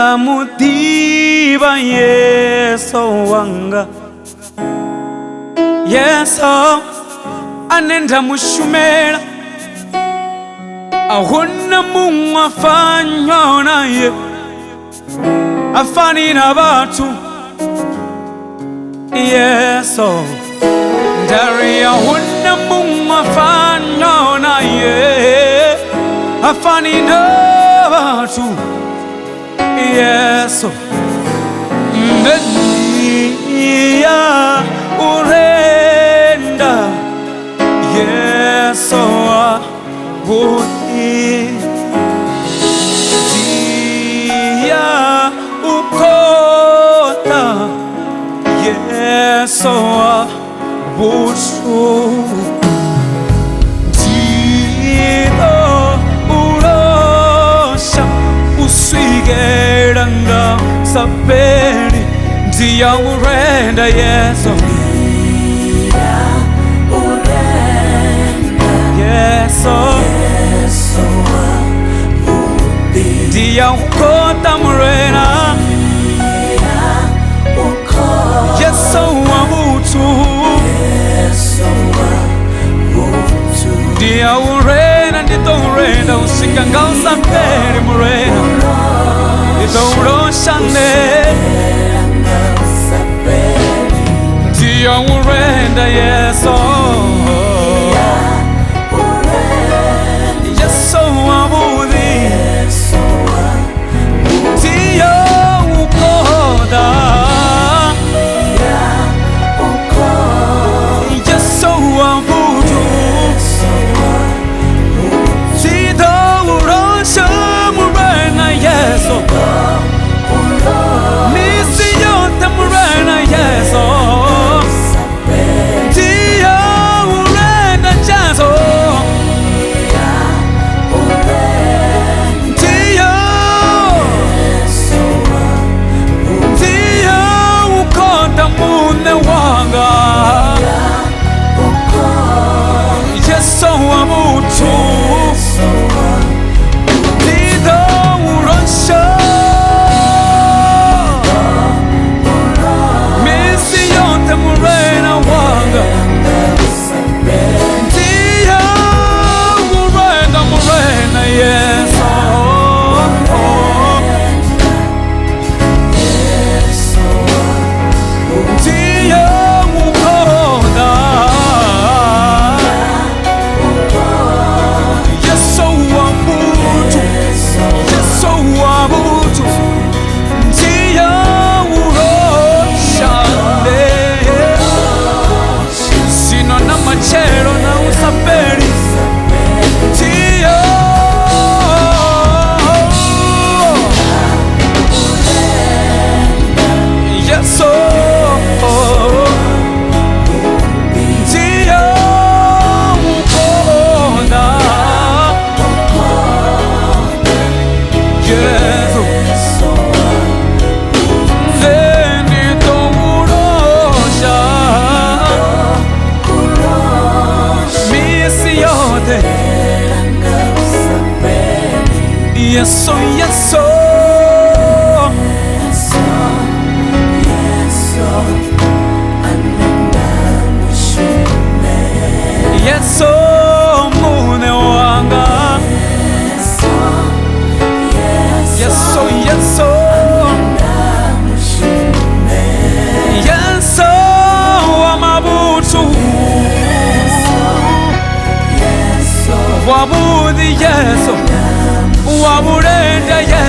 Ndiyamudiba Yesu wanga, Yesu anenda mushumela, ahuna Mungu afanya naye, afani na batu. Yesu ndari ahuna Mungu afanya naye, afani na batu. Yesu ndia urenda, Yesu abudi, ndia ukota, Yesu abudu, ndia urosha usigeranga saperi, ndia urenda Yesu, Yesu ndia ukota murena, Yesu abudu, ndia urena ndito urenda usikanga saperi murena, ndito uroshane, ndia urenda Yesu, Yesu abudi, ndia ukoda, Yesu abudu, ndia urosha murena Yesu, misi yote murena Yesu, ndia urenda Yesu, ndia ukota mune wanga, Yesu abudu, ndia urosha misi yote murena wanga, ndia urenda murena Yesu, ndia ukoda, Yesu abudu, Yesu abudu, ndia uroshane, sino na machero na usaperi, ndia Yesu, ndia ukoda, Yesu ndito urosha misi yote, Yesu, Yesu, Yesu mune wanga, Yesu, Yesu, Yesu amabudu, wabudi Yesu, waburenda Yesu.